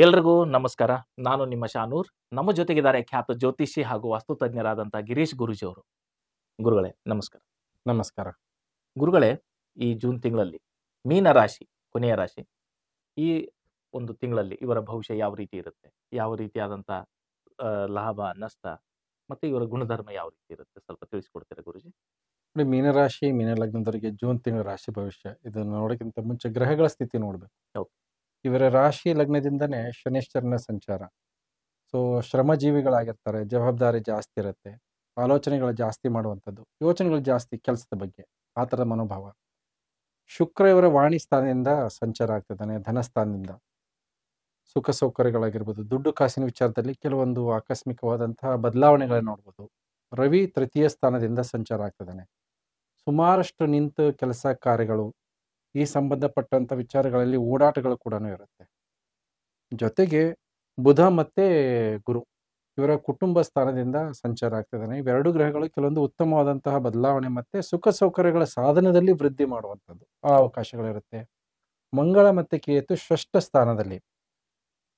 ಎಲ್ರಿಗೂ ನಮಸ್ಕಾರ. ನಾನು ನಿಮ್ಮ ಶಾನೂರ್. ನಮ್ಮ ಜೊತೆಗಿದ್ದಾರೆ ಖ್ಯಾತ ಜ್ಯೋತಿಷಿ ಹಾಗೂ ವಾಸ್ತುತಜ್ಞರಾದಂಥ ಗಿರೀಶ್ ಗುರೂಜಿ ಅವರು. ಗುರುಗಳೇ ನಮಸ್ಕಾರ. ನಮಸ್ಕಾರ. ಗುರುಗಳೇ, ಈ ಜೂನ್ ತಿಂಗಳಲ್ಲಿ ಮೀನ ರಾಶಿ, ಕೊನೆಯ ರಾಶಿ, ಈ ಒಂದು ತಿಂಗಳಲ್ಲಿ ಇವರ ಭವಿಷ್ಯ ಯಾವ ರೀತಿ ಇರುತ್ತೆ? ಯಾವ ರೀತಿಯಾದಂಥ ಲಾಭ, ನಷ್ಟ ಮತ್ತು ಇವರ ಗುಣಧರ್ಮ ಯಾವ ರೀತಿ ಇರುತ್ತೆ? ಸ್ವಲ್ಪ ತಿಳಿಸಿಕೊಡ್ತೀರಾ ಗುರೂಜಿ? ನೋಡಿ, ಮೀನರಾಶಿ, ಮೀನ ಲಗ್ನದವರಿಗೆ ಜೂನ್ ತಿಂಗಳ ರಾಶಿ ಭವಿಷ್ಯ ಇದನ್ನು ನೋಡೋಕ್ಕಿಂತ ಮುಂಚೆ ಗ್ರಹಗಳ ಸ್ಥಿತಿ ನೋಡಬೇಕು. ಹೌದು. ಇವರ ರಾಶಿ ಲಗ್ನದಿಂದನೇ ಶನೈಶ್ಚರನ ಸಂಚಾರ. ಸೊ ಶ್ರಮಜೀವಿಗಳಾಗಿರ್ತಾರೆ, ಜವಾಬ್ದಾರಿ ಜಾಸ್ತಿ ಇರುತ್ತೆ, ಆಲೋಚನೆಗಳು ಜಾಸ್ತಿ ಮಾಡುವಂಥದ್ದು, ಯೋಚನೆಗಳು ಜಾಸ್ತಿ ಕೆಲಸದ ಬಗ್ಗೆ, ಆ ಥರದ ಮನೋಭಾವ. ಶುಕ್ರ ಇವರ ವಾಣಿ ಸ್ಥಾನದಿಂದ ಸಂಚಾರ ಆಗ್ತಿದ್ದಾನೆ, ಧನಸ್ಥಾನದಿಂದ. ಸುಖ ಸೌಕರ್ಯಗಳಾಗಿರ್ಬೋದು, ದುಡ್ಡು ಕಾಸಿನ ವಿಚಾರದಲ್ಲಿ ಕೆಲವೊಂದು ಆಕಸ್ಮಿಕವಾದಂತಹ ಬದಲಾವಣೆಗಳನ್ನು ನೋಡ್ಬೋದು. ರವಿ ತೃತೀಯ ಸ್ಥಾನದಿಂದ ಸಂಚಾರ ಆಗ್ತಿದ್ದಾನೆ. ಸುಮಾರಷ್ಟು ನಿಂತು ಕೆಲಸ ಕಾರ್ಯಗಳು, ಈ ಸಂಬಂಧಪಟ್ಟಂಥ ವಿಚಾರಗಳಲ್ಲಿ ಓಡಾಟಗಳು ಕೂಡ ಇರುತ್ತೆ. ಜೊತೆಗೆ ಬುಧ ಮತ್ತು ಗುರು ಇವರ ಕುಟುಂಬ ಸ್ಥಾನದಿಂದ ಸಂಚಾರ ಆಗ್ತಿದ್ದಾನೆ. ಇವೆರಡು ಗ್ರಹಗಳು ಕೆಲವೊಂದು ಉತ್ತಮವಾದಂತಹ ಬದಲಾವಣೆ ಮತ್ತು ಸುಖ ಸೌಕರ್ಯಗಳ ಸಾಧನದಲ್ಲಿ ವೃದ್ಧಿ ಮಾಡುವಂಥದ್ದು ಆ ಅವಕಾಶಗಳಿರುತ್ತೆ. ಮಂಗಳ ಮತ್ತು ಕೇತು ಷಷ್ಠ ಸ್ಥಾನದಲ್ಲಿ.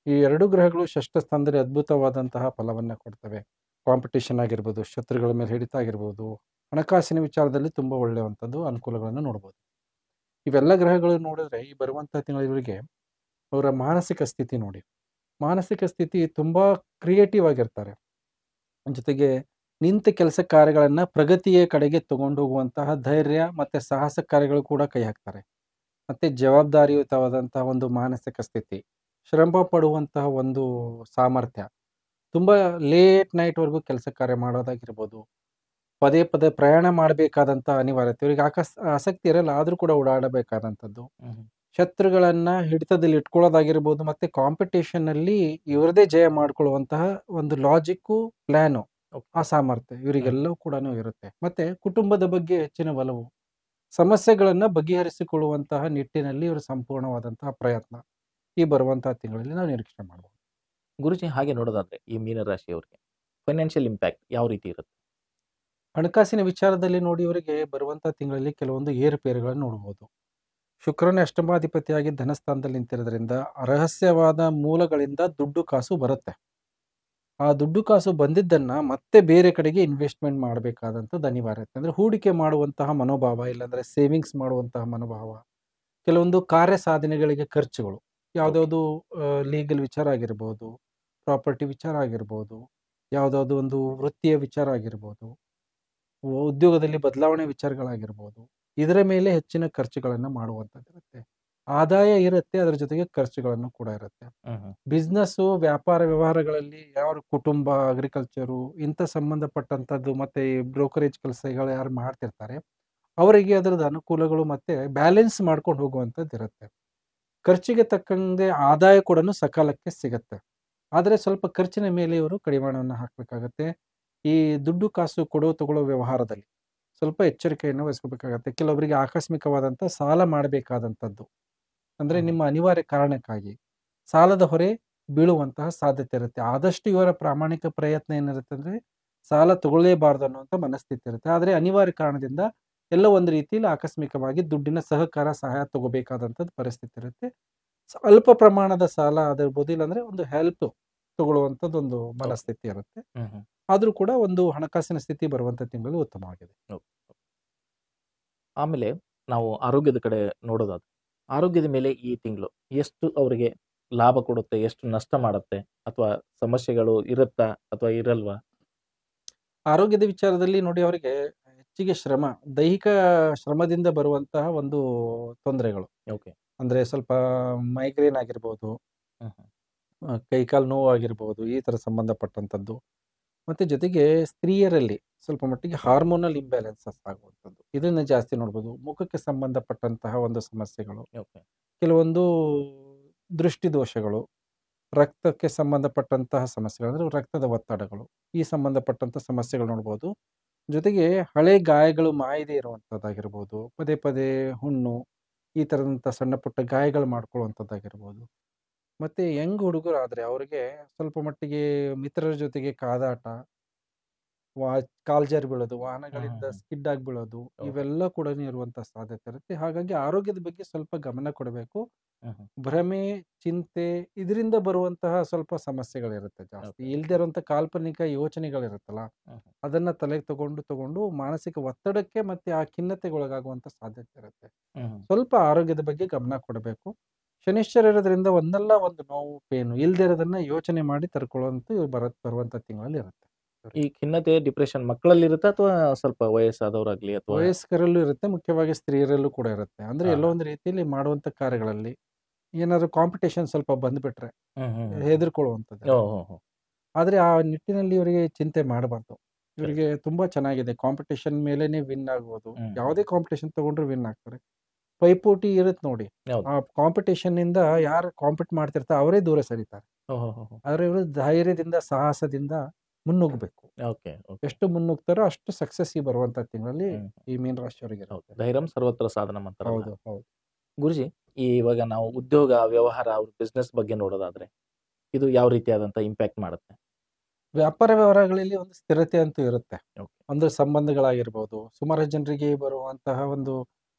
ಈ ಎರಡು ಗ್ರಹಗಳು ಷಷ್ಠ ಸ್ಥಾನದಲ್ಲಿ ಅದ್ಭುತವಾದಂತಹ ಫಲವನ್ನು ಕೊಡ್ತವೆ. ಕಾಂಪಿಟೇಷನ್ ಆಗಿರ್ಬೋದು, ಶತ್ರುಗಳ ಮೇಲೆ ಹಿಡಿತ ಆಗಿರ್ಬೋದು, ಹಣಕಾಸಿನ ವಿಚಾರದಲ್ಲಿ ತುಂಬ ಒಳ್ಳೆಯವಂಥದ್ದು ಅನುಕೂಲಗಳನ್ನು ನೋಡ್ಬೋದು. ಇವೆಲ್ಲ ಗ್ರಹಗಳು ನೋಡಿದ್ರೆ ಈ ಬರುವಂಥ ತಿಂಗಳಿಗೆ ಅವರ ಮಾನಸಿಕ ಸ್ಥಿತಿ ನೋಡಿ. ಮಾನಸಿಕ ಸ್ಥಿತಿ ತುಂಬ ಕ್ರಿಯೇಟಿವ್ ಆಗಿರ್ತಾರೆ. ಜೊತೆಗೆ ನಿಂತ ಕೆಲಸ ಕಾರ್ಯಗಳನ್ನು ಪ್ರಗತಿಯ ಕಡೆಗೆ ತಗೊಂಡು ಹೋಗುವಂತಹ ಧೈರ್ಯ ಮತ್ತು ಸಾಹಸ ಕಾರ್ಯಗಳು ಕೂಡ ಕೈ ಹಾಕ್ತಾರೆ. ಮತ್ತು ಜವಾಬ್ದಾರಿಯುತವಾದಂತಹ ಒಂದು ಮಾನಸಿಕ ಸ್ಥಿತಿ, ಶ್ರಮ ಪಡುವಂತಹ ಒಂದು ಸಾಮರ್ಥ್ಯ, ತುಂಬ ಲೇಟ್ ನೈಟ್ವರೆಗೂ ಕೆಲಸ ಕಾರ್ಯ ಮಾಡೋದಾಗಿರ್ಬೋದು, ಪದೇ ಪದೇ ಪ್ರಯಾಣ ಮಾಡಬೇಕಾದಂಥ ಅನಿವಾರ್ಯತೆ, ಇವರಿಗೆ ಆಸಕ್ತಿ ಇರಲ್ಲ ಆದರೂ ಕೂಡ ಓಡಾಡಬೇಕಾದಂಥದ್ದು, ಶತ್ರುಗಳನ್ನು ಹಿಡಿತದಲ್ಲಿ ಇಟ್ಕೊಳ್ಳೋದಾಗಿರ್ಬೋದು, ಮತ್ತು ಕಾಂಪಿಟೇಷನ್ನಲ್ಲಿ ಇವರದೇ ಜಯ ಮಾಡ್ಕೊಳ್ಳುವಂತಹ ಒಂದು ಲಾಜಿಕ್ಕು, ಪ್ಲ್ಯಾನು, ಆ ಸಾಮರ್ಥ್ಯ ಇವರಿಗೆಲ್ಲವೂ ಕೂಡ ಇರುತ್ತೆ. ಮತ್ತು ಕುಟುಂಬದ ಬಗ್ಗೆ ಹೆಚ್ಚಿನ ಒಲವು, ಸಮಸ್ಯೆಗಳನ್ನು ಬಗೆಹರಿಸಿಕೊಳ್ಳುವಂತಹ ನಿಟ್ಟಿನಲ್ಲಿ ಇವರು ಸಂಪೂರ್ಣವಾದಂತಹ ಪ್ರಯತ್ನ ಈ ಬರುವಂತಹ ತಿಂಗಳಲ್ಲಿ ನಾವು ನಿರೀಕ್ಷೆ ಮಾಡ್ಬೋದು. ಗುರುಜಿ, ಹಾಗೆ ನೋಡೋದಾದ್ರೆ ಈ ಮೀನರಾಶಿಯವರಿಗೆ ಫೈನಾನ್ಷಿಯಲ್ ಇಂಪ್ಯಾಕ್ಟ್ ಯಾವ ರೀತಿ ಇರುತ್ತೆ? ಹಣಕಾಸಿನ ವಿಚಾರದಲ್ಲಿ ನೋಡಿ, ಇವರಿಗೆ ಬರುವಂಥ ತಿಂಗಳಲ್ಲಿ ಕೆಲವೊಂದು ಏರುಪೇರುಗಳನ್ನು ನೋಡ್ಬೋದು. ಶುಕ್ರನೇ ಅಷ್ಟಮಾಧಿಪತಿಯಾಗಿ ಧನಸ್ಥಾನದಲ್ಲಿ ನಿಂತಿರೋದ್ರಿಂದ ರಹಸ್ಯವಾದ ಮೂಲಗಳಿಂದ ದುಡ್ಡು ಕಾಸು ಬರುತ್ತೆ. ಆ ದುಡ್ಡು ಕಾಸು ಬಂದಿದ್ದನ್ನು ಮತ್ತೆ ಬೇರೆ ಕಡೆಗೆ ಇನ್ವೆಸ್ಟ್ಮೆಂಟ್ ಮಾಡಬೇಕಾದಂಥದ್ದು ಅನಿವಾರ್ಯತೆ. ಅಂದರೆ ಹೂಡಿಕೆ ಮಾಡುವಂತಹ ಮನೋಭಾವ, ಇಲ್ಲಾಂದರೆ ಸೇವಿಂಗ್ಸ್ ಮಾಡುವಂತಹ ಮನೋಭಾವ, ಕೆಲವೊಂದು ಕಾರ್ಯ ಸಾಧನೆಗಳಿಗೆ ಖರ್ಚುಗಳು, ಯಾವುದ್ಯಾವುದು ಲೀಗಲ್ ವಿಚಾರ ಆಗಿರ್ಬೋದು, ಪ್ರಾಪರ್ಟಿ ವಿಚಾರ ಆಗಿರ್ಬೋದು, ಯಾವುದಾದ್ರು ಒಂದು ವೃತ್ತಿಯ ವಿಚಾರ ಆಗಿರ್ಬೋದು, ಉದ್ಯೋಗದಲ್ಲಿ ಬದಲಾವಣೆ ವಿಚಾರಗಳಾಗಿರ್ಬೋದು, ಇದರ ಮೇಲೆ ಹೆಚ್ಚಿನ ಖರ್ಚುಗಳನ್ನು ಮಾಡುವಂಥದ್ದು ಇರುತ್ತೆ. ಆದಾಯ ಇರುತ್ತೆ, ಅದರ ಜೊತೆಗೆ ಖರ್ಚುಗಳನ್ನು ಕೂಡ ಇರುತ್ತೆ. ಬಿಸ್ನೆಸ್ಸು, ವ್ಯಾಪಾರ ವ್ಯವಹಾರಗಳಲ್ಲಿ ಯಾವ ಕುಟುಂಬ, ಅಗ್ರಿಕಲ್ಚರು ಇಂಥ ಸಂಬಂಧಪಟ್ಟಂಥದ್ದು ಮತ್ತು ಈ ಬ್ರೋಕರೇಜ್ ಕೆಲಸಗಳು ಯಾರು ಮಾಡ್ತಿರ್ತಾರೆ ಅವರಿಗೆ ಅದರದ್ದು ಅನುಕೂಲಗಳು ಮತ್ತು ಬ್ಯಾಲೆನ್ಸ್ ಮಾಡ್ಕೊಂಡು ಹೋಗುವಂಥದ್ದು ಇರುತ್ತೆ. ಖರ್ಚಿಗೆ ತಕ್ಕಂಗೆ ಆದಾಯ ಕೂಡ ಸಕಾಲಕ್ಕೆ ಸಿಗುತ್ತೆ. ಆದರೆ ಸ್ವಲ್ಪ ಖರ್ಚಿನ ಮೇಲೆ ಇವರು ಕಡಿವಾಣವನ್ನು ಹಾಕಬೇಕಾಗತ್ತೆ. ಈ ದುಡ್ಡು ಕಾಸು ತಗೊಳ್ಳೋ ವ್ಯವಹಾರದಲ್ಲಿ ಸ್ವಲ್ಪ ಎಚ್ಚರಿಕೆಯನ್ನು ವಹಿಸ್ಕೋಬೇಕಾಗತ್ತೆ. ಕೆಲವರಿಗೆ ಆಕಸ್ಮಿಕವಾದಂಥ ಸಾಲ ಮಾಡಬೇಕಾದಂಥದ್ದು, ಅಂದರೆ ನಿಮ್ಮ ಅನಿವಾರ್ಯ ಕಾರಣಕ್ಕಾಗಿ ಸಾಲದ ಹೊರೆ ಬೀಳುವಂತಹ ಸಾಧ್ಯತೆ ಇರುತ್ತೆ. ಆದಷ್ಟು ಇವರ ಪ್ರಾಮಾಣಿಕ ಪ್ರಯತ್ನ ಏನಿರುತ್ತೆ ಅಂದರೆ ಸಾಲ ತಗೊಳ್ಳೇಬಾರ್ದು ಅನ್ನುವಂಥ ಮನಸ್ಥಿತಿ ಇರುತ್ತೆ. ಆದರೆ ಅನಿವಾರ್ಯ ಕಾರಣದಿಂದ ಎಲ್ಲ ಒಂದು ರೀತಿಯಲ್ಲಿ ಆಕಸ್ಮಿಕವಾಗಿ ದುಡ್ಡಿನ ಸಹಾಯ ತಗೋಬೇಕಾದಂಥದ್ದು ಪರಿಸ್ಥಿತಿ ಇರುತ್ತೆ. ಅಲ್ಪ ಪ್ರಮಾಣದ ಸಾಲ ಆಗಿರ್ಬೋದು, ಇಲ್ಲಾಂದರೆ ಒಂದು ಹೆಲ್ಪ್ ತಗೊಳ್ಳುವಂಥದ್ದು ಒಂದು ಮನಸ್ಥಿತಿ ಇರುತ್ತೆ. ಆದರೂ ಕೂಡ ಒಂದು ಹಣಕಾಸಿನ ಸ್ಥಿತಿ ಬರುವಂಥ ತಿಂಗಳು ಉತ್ತಮವಾಗಿದೆ. ಆಮೇಲೆ ನಾವು ಆರೋಗ್ಯದ ಕಡೆ ನೋಡೋದಾದ್ರೆ, ಆರೋಗ್ಯದ ಮೇಲೆ ಈ ತಿಂಗಳು ಎಷ್ಟು ಅವರಿಗೆ ಲಾಭ ಕೊಡುತ್ತೆ, ಎಷ್ಟು ನಷ್ಟ ಮಾಡುತ್ತೆ, ಅಥವಾ ಸಮಸ್ಯೆಗಳು ಇರುತ್ತಾ ಅಥವಾ ಇರಲ್ವಾ? ಆರೋಗ್ಯದ ವಿಚಾರದಲ್ಲಿ ನೋಡಿ, ಅವರಿಗೆ ಹೆಚ್ಚಿಗೆ ದೈಹಿಕ ಶ್ರಮದಿಂದ ಬರುವಂತಹ ಒಂದು ತೊಂದರೆಗಳು. ಅಂದರೆ ಸ್ವಲ್ಪ ಮೈಗ್ರೇನ್ ಆಗಿರ್ಬೋದು, ಕೈಕಾಲು ನೋವು ಆಗಿರ್ಬೋದು, ಈ ಥರ ಸಂಬಂಧಪಟ್ಟಂಥದ್ದು. ಮತ್ತು ಜೊತೆಗೆ ಸ್ತ್ರೀಯರಲ್ಲಿ ಸ್ವಲ್ಪ ಮಟ್ಟಿಗೆ ಹಾರ್ಮೋನಲ್ ಇಂಬ್ಯಾಲೆನ್ಸಸ್ ಆಗುವಂಥದ್ದು, ಇದನ್ನು ಜಾಸ್ತಿ ನೋಡ್ಬೋದು. ಮುಖಕ್ಕೆ ಸಂಬಂಧಪಟ್ಟಂತಹ ಒಂದು ಸಮಸ್ಯೆಗಳು, ಕೆಲವೊಂದು ದೃಷ್ಟಿ ದೋಷಗಳು, ರಕ್ತಕ್ಕೆ ಸಂಬಂಧಪಟ್ಟಂತಹ ಸಮಸ್ಯೆಗಳು, ಅಂದರೆ ರಕ್ತದ ಒತ್ತಡಗಳು, ಈ ಸಂಬಂಧಪಟ್ಟಂಥ ಸಮಸ್ಯೆಗಳು ನೋಡ್ಬೋದು. ಜೊತೆಗೆ ಹಳೆ ಗಾಯಗಳು ಮಾಯದೆ ಇರುವಂಥದ್ದಾಗಿರ್ಬೋದು, ಪದೇ ಪದೇ ಹುಣ್ಣು, ಈ ಥರದಂಥ ಸಣ್ಣ ಪುಟ್ಟ ಗಾಯಗಳು ಮಾಡ್ಕೊಳ್ಳುವಂಥದ್ದಾಗಿರ್ಬೋದು. ಮತ್ತು ಯಂಗ್ ಹುಡುಗರು ಆದರೆ ಅವರಿಗೆ ಸ್ವಲ್ಪ ಮಟ್ಟಿಗೆ ಮಿತ್ರರ ಜೊತೆಗೆ ಕಾದಾಟ, ಕಾಲ್ ಜಾರಿ ಬೀಳೋದು, ಹ್ಮ್ ವಾಹನಗಳಿಂದ ಹ್ಮ್ ಹ್ಮ್. ಸ್ಕಿಡ್ ಆಗಿ ಬೀಳೋದು, ಓಹೋ. ಇವೆಲ್ಲ ಕೂಡ ಇರುವಂತ ಸಾಧ್ಯತೆ ಇರುತ್ತೆ. ಹಾಗಾಗಿ ಆರೋಗ್ಯದ ಬಗ್ಗೆ ಸ್ವಲ್ಪ ಗಮನ ಕೊಡಬೇಕು. ಹ್ಮ್ ಹ್ಮ್. ಭ್ರಮೆ, ಚಿಂತೆ ಇದರಿಂದ ಬರುವಂತಹ ಸ್ವಲ್ಪ ಸಮಸ್ಯೆಗಳಿರುತ್ತೆ ಜಾಸ್ತಿ. ಓಕೆ ಇಲ್ದೇ ಇರುವಂತ ಕಾಲ್ಪನಿಕ ಯೋಚನೆಗಳಿರುತ್ತಲ್ಲ, ಹ್ಮ್ ಹ್ಮ್. ಅದನ್ನ ತಲೆಗೆ ತಗೊಂಡು ಮಾನಸಿಕ ಒತ್ತಡಕ್ಕೆ ಮತ್ತೆ ಆ ಖಿನ್ನತೆಗೆ ಒಳಗಾಗುವಂತ ಸಾಧ್ಯತೆ ಇರುತ್ತೆ. ಹ್ಮ್ ಹ್ಮ್. ಸ್ವಲ್ಪ ಆರೋಗ್ಯದ ಬಗ್ಗೆ ಗಮನ ಕೊಡಬೇಕು. ಶನಿಶ್ಚರ ಇರೋದ್ರಿಂದ ಒಂದಲ್ಲ ಒಂದು ನೋವು, ಪೇನು ಇಲ್ದೇ ಇರೋದನ್ನ ಯೋಚನೆ ಮಾಡಿ ತಡ್ಕೊಳ್ಳುವಂತ ಬರುವಂತ ತಿಂಗಳಲ್ಲಿ ಇರುತ್ತೆ. ಈ ಖಿನ್ನತೆ ಡಿಪ್ರೆಷನ್ ಮಕ್ಕಳಲ್ಲಿ ಇರುತ್ತಾ ಅಥವಾ ಸ್ವಲ್ಪ ವಯಸ್ಸಾದವರಾಗ್ಲಿ ಅಥವಾ ವಯಸ್ಕರಲ್ಲೂ ಇರುತ್ತೆ, ಮುಖ್ಯವಾಗಿ ಸ್ತ್ರೀಯರಲ್ಲೂ ಕೂಡ ಇರುತ್ತೆ. ಅಂದ್ರೆ ಹಾ ಎಲ್ಲೋ ಹಾ. ಒಂದು ರೀತಿಯಲ್ಲಿ ಮಾಡುವಂತ ಕಾರ್ಯಗಳಲ್ಲಿ ಏನಾದ್ರು ಕಾಂಪಿಟೇಷನ್ ಸ್ವಲ್ಪ ಬಂದ್ಬಿಟ್ರೆ ಹ್ಮ್ ಹ್ಮ್ ಹ್ಮ್. ಹೆದರ್ಕೊಳ್ಳುವಂಥದ್ದು. ಓಹೋ. ಆದ್ರೆ ಆ ನಿಟ್ಟಿನಲ್ಲಿ ಇವರಿಗೆ ಚಿಂತೆ ಮಾಡಬಾರ್ದು. ಕರೆಕ್ಟ್. ಇವರಿಗೆ ತುಂಬಾ ಚೆನ್ನಾಗಿದೆ, ಕಾಂಪಿಟೇಷನ್ ಮೇಲೇನೆ ವಿನ್ ಆಗ್ಬೋದು. ಹ್ಮ್ ಹ್ಮ್. ಯಾವುದೇ ಕಾಂಪಿಟೇಷನ್ ತಗೊಂಡ್ರು ವಿನ್ ಆಗ್ತಾರೆ. ಪೈಪೋಟಿ ಇರುತ್ತೆ ನೋಡಿ. ಹೌದು. ಆ ಕಾಂಪಿಟೇಷನ್ ಇಂದ ಯಾರು ಕಾಂಪಿಟ್ ಮಾಡ್ತಿರ್ತಾರೆ ಅವರೇ ದೂರ ಸರಿತಾರೆ. ಓಹೋ. ಆದ್ರೆ ಇವರು ಧೈರ್ಯದಿಂದ, ಸಾಹಸದಿಂದ ಮುನ್ನುಗ್ಗಬೇಕು. Okay okay. ಎಷ್ಟು ಮುನ್ನುಗ್ತಾರೋ ಅಷ್ಟು ಸಕ್ಸಸ್ ಬರುವಂತ ತಿಂಗಳಲ್ಲಿ ಹ್ಮ್. ಈ ಮೀನ ರಾಶಿಯವರಿಗೆ ಹೌದು. ಇರುತ್ತೆ. ಧೈರ್ಯಂ ಸರ್ವತ್ರ ಸಾಧನಂ ಅಂತಾರಲ್ಲ. ಹೌದು ಹೌದು. ಗುರುಜಿ, ಇವಾಗ ನಾವು ಉದ್ಯೋಗ, ವ್ಯವಹಾರ, ಅವ್ರ ಬಿಸ್ನೆಸ್ ಬಗ್ಗೆ ನೋಡೋದಾದ್ರೆ ಇದು ಯಾವ ರೀತಿಯಾದಂತ ಇಂಪ್ಯಾಕ್ಟ್ ಮಾಡುತ್ತೆ? ವ್ಯಾಪಾರ ವ್ಯವಹಾರಗಳಲ್ಲಿ ಒಂದು ಸ್ಥಿರತೆ ಅಂತೂ ಇರುತ್ತೆ. ಓಕೆ. ಒಂದು ಸಂಬಂಧಗಳಾಗಿರ್ಬೋದು, ಸುಮಾರು ಜನರಿಗೆ ಬರುವಂತಹ ಒಂದು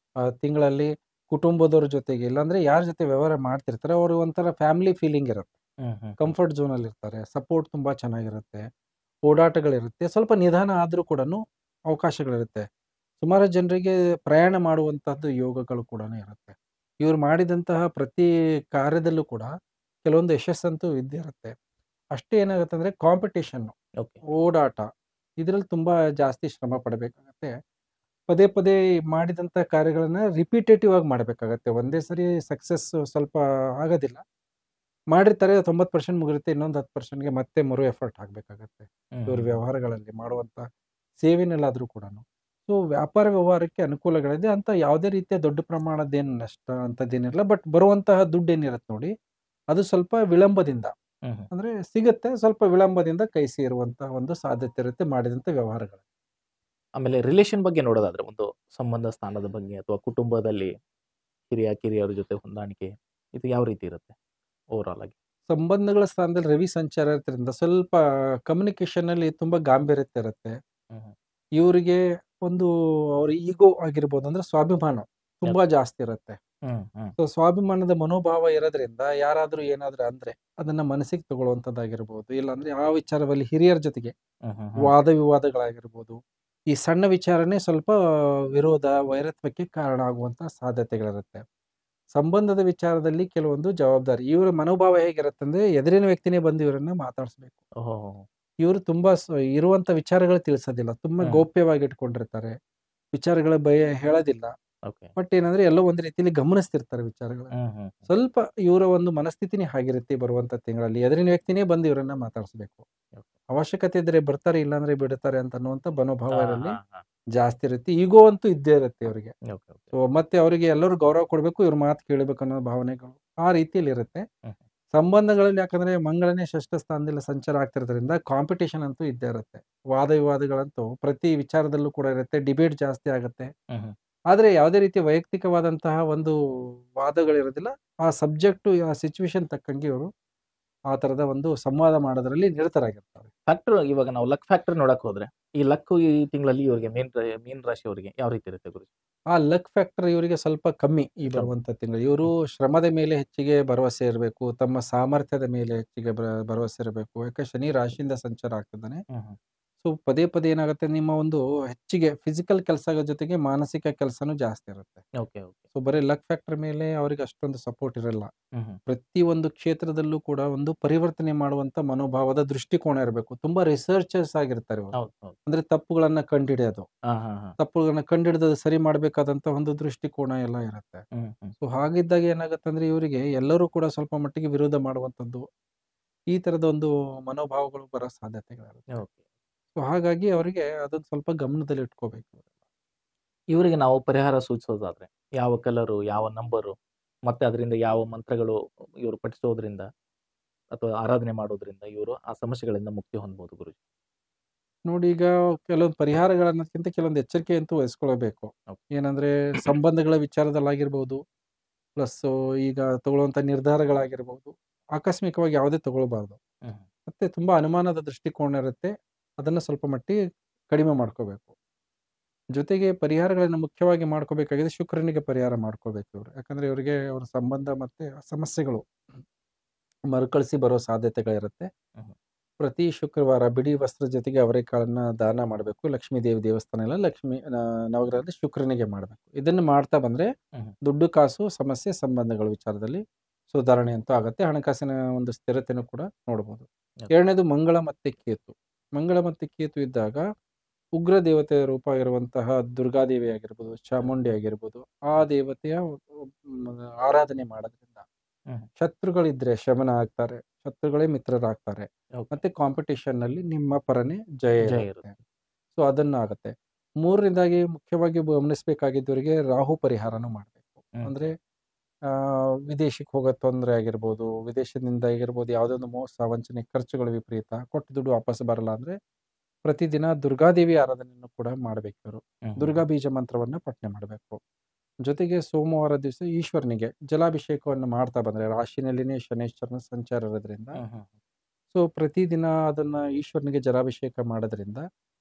ತಿಂಗಳಲ್ಲಿ ಕುಟುಂಬದವ್ರ ಜೊತೆಗೆ, ಇಲ್ಲಾಂದ್ರೆ ಯಾರ ಜೊತೆ ವ್ಯವಹಾರ ಮಾಡ್ತಿರ್ತಾರೆ ಅವರು ಒಂಥರ ಫ್ಯಾಮಿಲಿ ಫೀಲಿಂಗ್ ಇರುತ್ತೆ. ಹ್ಮ್ ಹ್ಮ್ ಹ್ಮ್. ಕಂಫರ್ಟ್ ಝೋನ್ ಅಲ್ಲಿ ಇರ್ತಾರೆ. ಸಪೋರ್ಟ್ ತುಂಬಾ ಚೆನ್ನಾಗಿರುತ್ತೆ. ಓಡಾಟಗಳಿರುತ್ತೆ. ಸ್ವಲ್ಪ ನಿಧಾನ ಆದ್ರೂ ಕೂಡ ಅವಕಾಶಗಳಿರುತ್ತೆ. ಸುಮಾರು ಜನರಿಗೆ ಪ್ರಯಾಣ ಮಾಡುವಂತಹದ್ದು ಯೋಗಗಳು ಕೂಡ ಇರುತ್ತೆ. ಇವ್ರು ಮಾಡಿದಂತಹ ಪ್ರತಿ ಕಾರ್ಯದಲ್ಲೂ ಕೂಡ ಕೆಲವೊಂದು ಯಶಸ್ಸಂತೂ ಇದ್ದೇ ಇರುತ್ತೆ. ಅಷ್ಟೇ ಏನಾಗುತ್ತೆ ಅಂದ್ರೆ ಕಾಂಪಿಟೇಷನ್, ಓಕೆ. ಓಡಾಟ ಇದ್ರಲ್ಲಿ ತುಂಬಾ ಜಾಸ್ತಿ ಶ್ರಮ ಪಡಬೇಕಾಗತ್ತೆ. ಪದೇ ಪದೇ ಮಾಡಿದಂತ ಕಾರ್ಯಗಳನ್ನ ರಿಪಿಟೇಟಿವ್ ಆಗಿ ಮಾಡ್ಬೇಕಾಗತ್ತೆ. ಒಂದೇ ಸರಿ ಸಕ್ಸಸ್ ಸ್ವಲ್ಪ ಆಗೋದಿಲ್ಲ. ಮಾಡಿರ್ತಾರೆ 90% ಮುಗಿರುತ್ತೆ, ಇನ್ನೊಂದು 10%ಗೆ ಮತ್ತೆ ಮರು ಎಫರ್ಟ್ ಹಾಕ್ಬೇಕಾಗತ್ತೆ. ಹ್ಮ್ ಇವ್ರ ಹ್ಮ್ ಹ್ಮ್. ವ್ಯವಹಾರಗಳಲ್ಲಿ ಮಾಡುವಂತ ಸೇವೆನಲ್ಲಾದ್ರೂ ಕೂಡ. ಸೊ ವ್ಯಾಪಾರ ವ್ಯವಹಾರಕ್ಕೆ ಅನುಕೂಲಗಳಿದೆ ಅಂತ ಯಾವುದೇ ರೀತಿಯ ದೊಡ್ಡ ಪ್ರಮಾಣದ್ದೇನು ನಷ್ಟ ಅಂತದ್ದೇನಿಲ್ಲ. ಬಟ್ ಬರುವಂತಹ ದುಡ್ಡು ಏನಿರುತ್ತೆ ನೋಡಿ, ಅದು ಸ್ವಲ್ಪ ವಿಳಂಬದಿಂದ ಹ್ಮ್ ಹ್ಮ್. ಅಂದ್ರೆ ಸಿಗುತ್ತೆ, ಸ್ವಲ್ಪ ವಿಳಂಬದಿಂದ ಕೈ ಸೇರುವಂತಹ ಒಂದು ಸಾಧ್ಯತೆ ಇರುತ್ತೆ ಮಾಡಿದಂತ ವ್ಯವಹಾರಗಳು. ಆಮೇಲೆ ರಿಲೇಷನ್ ಬಗ್ಗೆ ನೋಡೋದಾದ್ರೆ ಒಂದು ಸಂಬಂಧ ಸ್ಥಾನದ ಬಗ್ಗೆ ಅಥವಾ ಕುಟುಂಬದಲ್ಲಿ ಕಿರಿಯರ ಜೊತೆ ಹೊಂದಾಣಿಕೆ ಇದು ಯಾವ ರೀತಿ ಇರುತ್ತೆ ಓವರ್ ಆಲ್ ಆಗಿ? ಸಂಬಂಧಗಳ ಸ್ಥಾನದಲ್ಲಿ ರವಿ ಸಂಚಾರ ಇರೋದ್ರಿಂದ ಸ್ವಲ್ಪ ಕಮ್ಯುನಿಕೇಶನ್ ಅಲ್ಲಿ ತುಂಬಾ ಗಾಂಭೀರ್ಯತೆ ಇರುತ್ತೆ. ಹ್ಮ್ ಹ್ಮ್. ಇವರಿಗೆ ಒಂದು ಅವ್ರ ಈಗೋ ಆಗಿರ್ಬೋದು, ಅಂದ್ರೆ ಸ್ವಾಭಿಮಾನ ತುಂಬಾ ಜಾಸ್ತಿ ಇರುತ್ತೆ. ಹ್ಮ್ ಹ್ಮ್. ಸೊ ಸ್ವಾಭಿಮಾನದ ಮನೋಭಾವ ಇರೋದ್ರಿಂದ ಯಾರಾದ್ರೂ ಏನಾದ್ರೂ ಅಂದ್ರೆ ಅದನ್ನ ಮನಸ್ಸಿಗೆ ತಗೊಳ್ಳುವಂತದ್ದಾಗಿರ್ಬೋದು, ಇಲ್ಲಾಂದ್ರೆ ಆ ವಿಚಾರದಲ್ಲಿ ಹಿರಿಯರ ಜೊತೆಗೆ ಹ್ಮ್ ಹ್ಮ್ ಹ್ಮ್. ವಾದ ವಿವಾದಗಳಾಗಿರ್ಬೋದು, ಈ ಸಣ್ಣ ವಿಚಾರನೇ ಸ್ವಲ್ಪ ವಿರೋಧ, ವೈರತ್ವಕ್ಕೆ ಕಾರಣ ಆಗುವಂತ ಸಾಧ್ಯತೆಗಳಿರುತ್ತೆ. ಸಂಬಂಧದ ವಿಚಾರದಲ್ಲಿ ಕೆಲವೊಂದು ಜವಾಬ್ದಾರಿ, ಇವರ ಮನೋಭಾವ ಹೇಗಿರುತ್ತೆ ಅಂದ್ರೆ ಎದುರಿನ ವ್ಯಕ್ತಿನೇ ಬಂದು ಇವರನ್ನ ಮಾತಾಡಿಸ್ಬೇಕು. ಓಹೋ. ಇವರು ತುಂಬಾ ಇರುವಂತ ವಿಚಾರಗಳು ತಿಳಿಸೋದಿಲ್ಲ, ತುಂಬಾ ಹ್ಮ್. ಗೌಪ್ಯವಾಗಿ ಇಟ್ಕೊಂಡಿರ್ತಾರೆ. ವಿಚಾರಗಳ ಭಯ ಹೇಳೋದಿಲ್ಲ. ಓಕೆ. ಬಟ್ ಏನಂದ್ರೆ ಎಲ್ಲೋ ಒಂದು ರೀತಿಯಲ್ಲಿ ಗಮನಿಸ್ತಿರ್ತಾರೆ ವಿಚಾರಗಳನ್ನ. ಹ್ಮ್ ಹ್ಮ್ ಹ್ಮ್. ಸ್ವಲ್ಪ ಇವರ ಒಂದು ಮನಸ್ಥಿತಿನೇ ಹಾಗಿರುತ್ತೆ ಬರುವಂತ ತಿಂಗಳಲ್ಲಿ. ಎದುರಿನ ವ್ಯಕ್ತಿನೇ ಬಂದು ಇವರನ್ನ ಮಾತಾಡಿಸ್ಬೇಕು. ಓಕೆ. ಅವಶ್ಯಕತೆ ಇದ್ರೆ ಬರ್ತಾರೆ, ಇಲ್ಲಾಂದ್ರೆ ಬಿಡ್ತಾರೆ ಅಂತ ಅನ್ನುವಂತ ಮನೋಭಾವ ಹಾ ಇವರಲ್ಲಿ ಹಾ ಹಾ. ಜಾಸ್ತಿ ಇರುತ್ತೆ. ಈಗೋ ಅಂತೂ ಇದ್ದೇ ಇರುತ್ತೆ ಇವರಿಗೆ. Okay okay. ಸೊ ಮತ್ತೆ ಅವರಿಗೆ ಎಲ್ಲರೂ ಗೌರವ ಕೊಡಬೇಕು, ಇವ್ರ ಮಾತು ಕೇಳಬೇಕು ಅನ್ನೋ ಭಾವನೆಗಳು ಆ ರೀತಿಯಲ್ಲಿ ಇರುತ್ತೆ. ಹ್ಮ್. ಸಂಬಂಧಗಳಲ್ಲಿ ಯಾಕಂದ್ರೆ ಮಂಗಳನೇ ಷಷ್ಠ ಸ್ಥಾನದಲ್ಲಿ ಸಂಚಾರ ಆಗ್ತಿರೋದ್ರಿಂದ ಕಾಂಪಿಟೇಷನ್ ಅಂತೂ ಇದ್ದೇ ಇರುತ್ತೆ. ವಾದ ವಿವಾದಗಳಂತೂ ಪ್ರತಿ ವಿಚಾರದಲ್ಲೂ ಕೂಡ ಇರುತ್ತೆ. ಡಿಬೇಟ್ ಜಾಸ್ತಿ ಆಗುತ್ತೆ. ಹ್ಮ್ ಹ್ಮ್. ಆದ್ರೆ ಯಾವುದೇ ರೀತಿ ವೈಯಕ್ತಿಕವಾದಂತಹ ಒಂದು ವಾದಗಳಿರೋದಿಲ್ಲ. ಆ ಸಬ್ಜೆಕ್ಟ್, ಆ ಸಿಚುವೇಶನ್ ತಕ್ಕಂಗೆ ಇವರು ಆ ತರದ ಒಂದು ಸಂವಾದ ಮಾಡೋದ್ರಲ್ಲಿ ನಿರತರಾಗಿರ್ತಾರೆ. ಫ್ಯಾಕ್ಟರ್ ಇವಾಗ ನಾವು ಲಕ್ ಫ್ಯಾಕ್ಟರ್ ನೋಡಕ್ ಹೋದ್ರೆ ಈ ಲಕ್ ಈ ತಿಂಗಳಲ್ಲಿ ಇವರಿಗೆ ಮೀನ್ ರಾಶಿ ಅವರಿಗೆ ಯಾವ ರೀತಿ ಇರುತ್ತೆ ಗುರುಜಿ? ಆ ಲಕ್ ಫ್ಯಾಕ್ಟರ್ ಇವರಿಗೆ ಸ್ವಲ್ಪ ಕಮ್ಮಿ ಈ ಬರುವಂತ ತಿಂಗಳು. ಇವರು ಶ್ರಮದ ಮೇಲೆ ಹೆಚ್ಚಿಗೆ ಭರವಸೆ ಇರಬೇಕು, ತಮ್ಮ ಸಾಮರ್ಥ್ಯದ ಮೇಲೆ ಹೆಚ್ಚಿಗೆ ಭರವಸೆ ಇರಬೇಕು. ಯಾಕೆ ಶನಿ ರಾಶಿಯಿಂದ ಸಂಚಾರ ಆಗ್ತಿದ್ದಾನೆ. ಹ್ಮ್ ಹ್ಮ್. ಸೊ ಪದೇ ಪದೇ ಏನಾಗುತ್ತೆ, ನಿಮ್ಮ ಒಂದು ಹೆಚ್ಚಿಗೆ ಫಿಸಿಕಲ್ ಕೆಲಸಗಳ ಜೊತೆಗೆ ಮಾನಸಿಕ ಕೆಲಸನೂ ಜಾಸ್ತಿ ಇರುತ್ತೆ. Okay okay. ಸೊ ಬರೀ ಲಕ್ ಫ್ಯಾಕ್ಟರ್ ಮೇಲೆ ಅವರಿಗೆ ಅಷ್ಟೊಂದು ಸಪೋರ್ಟ್ ಇರಲ್ಲ. ಹ್ಮ್ ಹ್ಮ್. ಪ್ರತಿ ಒಂದು ಕ್ಷೇತ್ರದಲ್ಲೂ ಕೂಡ ಒಂದು ಪರಿವರ್ತನೆ ಮಾಡುವಂತ ಮನೋಭಾವದ ದೃಷ್ಟಿಕೋನ ಇರಬೇಕು. ತುಂಬಾ ರಿಸರ್ಚರ್ಸ್ ಆಗಿರ್ತಾರೆ ಇವರು. ಹೌದು ಹೌದು. ಅಂದ್ರೆ ತಪ್ಪುಗಳನ್ನ ಕಂಡುಹಿಡಿಯೋದು, ಹಾ ಹಾ ಹಾ. ತಪ್ಪುಗಳನ್ನ ಕಂಡುಹಿಡಿದು ಸರಿ ಮಾಡ್ಬೇಕಾದಂತ ಒಂದು ದೃಷ್ಟಿಕೋನ ಎಲ್ಲ ಇರುತ್ತೆ. ಹ್ಮ್ ಹ್ಮ್. ಸೊ ಹಾಗಿದ್ದಾಗ ಏನಾಗುತ್ತೆ ಅಂದ್ರೆ ಇವರಿಗೆ ಎಲ್ಲರೂ ಕೂಡ ಸ್ವಲ್ಪ ಮಟ್ಟಿಗೆ ವಿರೋಧ ಮಾಡುವಂತದ್ದು, ಈ ತರದ ಒಂದು ಮನೋಭಾವಗಳು ಬರೋ ಸಾಧ್ಯತೆಗಳಿರುತ್ತೆ. ಓಕೆ. ಸೊ ಹಾಗಾಗಿ ಅವರಿಗೆ ಅದನ್ನ ಸ್ವಲ್ಪ ಗಮನದಲ್ಲಿ ಇಟ್ಕೋಬೇಕು. ಇವರಿಗೆ ನಾವು ಪರಿಹಾರ ಸೂಚಿಸೋದಾದ್ರೆ ಯಾವ ಕಲರು, ಯಾವ ನಂಬರು, ಮತ್ತೆ ಅದರಿಂದ ಯಾವ ಮಂತ್ರಗಳು ಇವರು ಪಠಿಸೋದ್ರಿಂದ ಅಥವಾ ಆರಾಧನೆ ಮಾಡೋದ್ರಿಂದ ಇವರು ಆ ಸಮಸ್ಯೆಗಳಿಂದ ಮುಕ್ತಿ ಹೊಂದಬಹುದು ಗುರುಜಿ? ನೋಡಿ, ಈಗ ಕೆಲವೊಂದು ಪರಿಹಾರಗಳನ್ನೋದಕ್ಕಿಂತ ಕೆಲವೊಂದು ಎಚ್ಚರಿಕೆ ಅಂತೂ ವಹಿಸ್ಕೊಳ್ಬೇಕು. ಓಕೆ. ಏನಂದ್ರೆ ಸಂಬಂಧಗಳ ವಿಚಾರದಲ್ಲಾಗಿರ್ಬೋದು, ಪ್ಲಸ್ ಈಗ ತಗೊಳ್ಳುವಂತ ನಿರ್ಧಾರಗಳಾಗಿರ್ಬೋದು, ಆಕಸ್ಮಿಕವಾಗಿ ಯಾವುದೇ ತಗೊಳ್ಬಾರ್ದು. ಹ್ಮ್ ಮತ್ತೆ ತುಂಬಾ ಅನುಮಾನದ ದೃಷ್ಟಿಕೋನ ಇರುತ್ತೆ. ಅದನ್ನ ಸ್ವಲ್ಪ ಮಟ್ಟಿಗೆ ಕಡಿಮೆ ಮಾಡ್ಕೋಬೇಕು. ಜೊತೆಗೆ ಪರಿಹಾರಗಳನ್ನು ಮುಖ್ಯವಾಗಿ ಮಾಡ್ಕೋಬೇಕಾಗಿದೆ ಶುಕ್ರನಿಗೆ ಪರಿಹಾರ ಮಾಡ್ಕೋಬೇಕು ಇವರು. ಯಾಕಂದ್ರೆ ಇವರಿಗೆ ಅವರ ಸಂಬಂಧ ಮತ್ತೆ ಸಮಸ್ಯೆಗಳು ಮರುಕಳಿಸಿ ಬರೋ ಸಾಧ್ಯತೆಗಳಿರುತ್ತೆ. ಹ್ಮ್. ಪ್ರತಿ ಶುಕ್ರವಾರ ಬಿಡಿ ವಸ್ತ್ರ ಜೊತೆಗೆ ಅವರೆಕಾಳನ್ನ ದಾನ ಮಾಡಬೇಕು. ಲಕ್ಷ್ಮೀ ದೇವಿ ದೇವಸ್ಥಾನ ಎಲ್ಲ ನವಗ್ರಹದಲ್ಲಿ ಶುಕ್ರನಿಗೆ ಮಾಡಬೇಕು. ಇದನ್ನು ಮಾಡ್ತಾ ಬಂದ್ರೆ ಹ್ಮ್. ದುಡ್ಡು ಕಾಸು ಸಮಸ್ಯೆ ಸಂಬಂಧಗಳ ವಿಚಾರದಲ್ಲಿ ಸುಧಾರಣೆ ಅಂತೂ ಆಗುತ್ತೆ. ಹಣಕಾಸಿನ ಒಂದು ಸ್ಥಿರತೆನೂ ಕೂಡ ನೋಡ್ಬೋದು. ಎರಡನೇದು ಮಂಗಳ ಮತ್ತೆ ಕೇತು. ಮಂಗಳ ಮತ್ತೆ ಕೇತು ಇದ್ದಾಗ ಉಗ್ರ ದೇವತೆಯ ರೂಪ ಇರುವಂತಹ ದುರ್ಗಾದೇವಿ ಆಗಿರ್ಬೋದು, ಚಾಮುಂಡಿ ಆಗಿರ್ಬೋದು, ಆ ದೇವತೆಯ ಆರಾಧನೆ ಮಾಡೋದ್ರಿಂದ ಹ್ಮ್. ಶತ್ರುಗಳಿದ್ರೆ ಶಮನ ಆಗ್ತಾರೆ, ಶತ್ರುಗಳೇ ಮಿತ್ರರಾಗ್ತಾರೆ. Okay. ಮತ್ತೆ ಕಾಂಪಿಟೇಷನ್ ನಲ್ಲಿ ನಿಮ್ಮ ಪರನೇ ಜಯ ಜಯ ಇರುತ್ತೆ. ಸೊ ಅದನ್ನ ಆಗುತ್ತೆ. ಮೂರನೇದಾಗಿ ಮುಖ್ಯವಾಗಿ ಗಮನಿಸಬೇಕಾಗಿದ್ದವರಿಗೆ ರಾಹು ಪರಿಹಾರನೂ ಮಾಡಬೇಕು. ಹ್ಮ್. ಅಂದ್ರೆ ವಿದೇಶಕ್ಕೆ ಹೋಗೋ ತೊಂದರೆ ಆಗಿರ್ಬೋದು, ವಿದೇಶದಿಂದ ಆಗಿರ್ಬೋದು, ಯಾವುದೋ ಒಂದು ಮೋಸ ವಂಚನೆ ಖರ್ಚುಗಳು ವಿಪರೀತ, ಕೊಟ್ಟು ದುಡ್ಡು ವಾಪಸ್ ಬರಲ್ಲ ಅಂದ್ರೆ ಪ್ರತಿದಿನ ದುರ್ಗಾದೇವಿ ಆರಾಧನೆಯನ್ನು ಕೂಡ ಮಾಡಬೇಕು ಇವರು. ಹ್ಮ್. ದುರ್ಗಾ ಬೀಜ ಮಂತ್ರವನ್ನ ಪಠನೆ ಮಾಡಬೇಕು. ಜೊತೆಗೆ ಸೋಮವಾರ ದಿವಸ ಈಶ್ವರನಿಗೆ ಜಲಾಭಿಷೇಕವನ್ನು ಮಾಡ್ತಾ ಬಂದ್ರೆ ರಾಶಿನಲ್ಲಿನೇ ಶನೇಶ್ವರನ ಸಂಚಾರ ಇರೋದ್ರಿಂದ ಹ್ಮ್. ಹ್ಮ್. ಸೊ ಪ್ರತಿದಿನ ಅದನ್ನ ಈಶ್ವರನಿಗೆ ಜಲಾಭಿಷೇಕ ಮಾಡೋದ್ರಿಂದ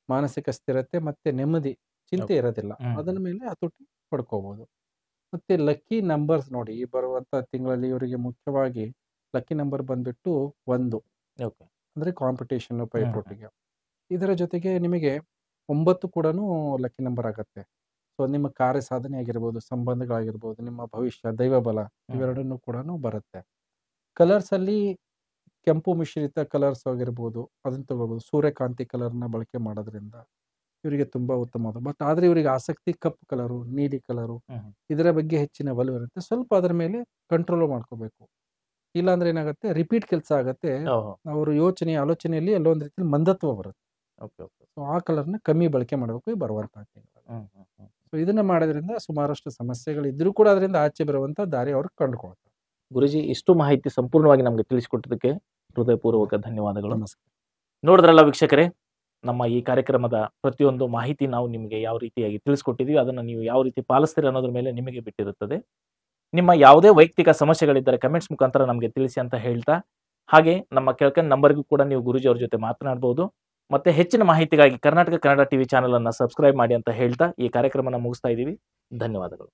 ಮಾನಸಿಕ ಸ್ಥಿರತೆ ಮತ್ತೆ ನೆಮ್ಮದಿ ಚಿಂತೆ Okay. ಇರೋದಿಲ್ಲ. ಹ್ಮ್. ಅದರ ಮೇಲೆ ಹತೋಟಿ ಪಡ್ಕೋಬಹುದು. ಮತ್ತೆ ಲಕ್ಕಿ ನಂಬರ್ಸ್ ನೋಡಿ, ಈ ಬರುವಂತ ತಿಂಗಳಲ್ಲಿ ಇವರಿಗೆ ಮುಖ್ಯವಾಗಿ ಲಕ್ಕಿ ನಂಬರ್ ಬಂದ್ಬಿಟ್ಟು 1 Okay. ಅಂದ್ರೆ ಕಾಂಪಿಟೇಷನ್ ಪೈಪೋಟಿಗೆ. ಇದರ ಜೊತೆಗೆ ನಿಮಗೆ 9 ಕೂಡ ಲಕ್ಕಿ ನಂಬರ್ ಆಗತ್ತೆ. ಸೊ ನಿಮ್ಮ ಕಾರ್ಯ ಸಾಧನೆ ಆಗಿರ್ಬೋದು, ಸಂಬಂಧಗಳಾಗಿರ್ಬೋದು, ನಿಮ್ಮ ಭವಿಷ್ಯ, ದೈವ ಬಲ ಇವೆರಡನ್ನು ಕೂಡ ಬರುತ್ತೆ. ಕಲರ್ಸ್ ಅಲ್ಲಿ ಕೆಂಪು ಮಿಶ್ರಿತ ಕಲರ್ಸ್ ಆಗಿರ್ಬೋದು ಅದನ್ನ ತಗೋಬಹುದು. ಸೂರ್ಯಕಾಂತಿ ಕಲರ್ನ ಬಳಕೆ ಮಾಡೋದ್ರಿಂದ ಇವರಿಗೆ ತುಂಬಾ ಉತ್ತಮವಾದ. ಬಟ್ ಆದ್ರೆ ಇವರಿಗೆ ಆಸಕ್ತಿ ಕಪ್ಪು ಕಲರು, ನೀಲಿ ಕಲರು ಹ್ಮ್. ಇದರ ಬಗ್ಗೆ ಹೆಚ್ಚಿನ ಒಲವು ಇರುತ್ತೆ. ಸ್ವಲ್ಪ ಅದರ ಮೇಲೆ ಕಂಟ್ರೋಲ್ ಮಾಡ್ಕೋಬೇಕು. ಇಲ್ಲಾಂದ್ರೆ ಏನಾಗುತ್ತೆ, ರಿಪೀಟ್ ಕೆಲಸ ಆಗುತ್ತೆ. ಓಹೋ. ಅವರು ಆಲೋಚನೆಯಲ್ಲಿ ಎಲ್ಲೊಂದ್ ರೀತಿಯಲ್ಲಿ ಮಂದತ್ವ ಬರುತ್ತೆ. Okay. Okay. ಸೊ ಆ ಕಲರ್ನ ಕಮ್ಮಿ ಬಳಕೆ ಮಾಡಬೇಕು ಈ ಬರುವಂತಹ ತಿಂಗಳಲ್ಲಿ. ಹ್ಮ್. ಹ್ಮ್. ಹ್ಮ್. ಸೊ ಇದನ್ನ ಮಾಡೋದ್ರಿಂದ ಸುಮಾರಷ್ಟು ಸಮಸ್ಯೆಗಳು ಇದ್ರೂ ಕೂಡ ಅದರಿಂದ ಆಚೆ ಬರುವಂತ ದಾರಿ ಅವ್ರು ಕಂಡುಕೊಳ್ತಾರೆ. ಗುರುಜಿ, ಇಷ್ಟು ಮಾಹಿತಿ ಸಂಪೂರ್ಣವಾಗಿ ನಮಗೆ ತಿಳಿಸಿಕೊಟ್ಟಿದ್ದಕ್ಕೆ ಹೃದಯಪೂರ್ವಕ ಧನ್ಯವಾದಗಳು. ನಮಸ್ಕಾರ. ನೋಡಿದ್ರಲ್ಲ ವೀಕ್ಷಕರೇ, ನಮ್ಮ ಈ ಕಾರ್ಯಕ್ರಮದ ಪ್ರತಿಯೊಂದು ಮಾಹಿತಿ ನಾವು ನಿಮಗೆ ಯಾವ ರೀತಿಯಾಗಿ ತಿಳಿಸ್ಕೊಟ್ಟಿದೀವಿ, ಅದನ್ನು ನೀವು ಯಾವ ರೀತಿ ಪಾಲಿಸ್ತೀರಿ ಅನ್ನೋದ್ರ ಮೇಲೆ ನಿಮಗೆ ಬಿಟ್ಟಿರುತ್ತದೆ. ನಿಮ್ಮ ಯಾವುದೇ ವೈಯಕ್ತಿಕ ಸಮಸ್ಯೆಗಳಿದ್ದರೆ ಕಮೆಂಟ್ಸ್ ಮುಖಾಂತರ ನಮಗೆ ತಿಳಿಸಿ ಅಂತ ಹೇಳ್ತಾ, ಹಾಗೆ ನಮ್ಮ ಕೆಳಕಂಡ ನಂಬರ್ಗೂ ಕೂಡ ನೀವು ಗುರುಜಿ ಅವ್ರ ಜೊತೆ ಮಾತನಾಡಬಹುದು. ಮತ್ತೆ ಹೆಚ್ಚಿನ ಮಾಹಿತಿಗಾಗಿ ಕರ್ನಾಟಕ ಕನ್ನಡ ಟಿವಿ ಚಾನೆಲ್ ಅನ್ನು ಸಬ್ಸ್ಕ್ರೈಬ್ ಮಾಡಿ ಅಂತ ಹೇಳ್ತಾ ಈ ಕಾರ್ಯಕ್ರಮನ ಮುಗಿಸ್ತಾ ಇದ್ದೀವಿ. ಧನ್ಯವಾದಗಳು.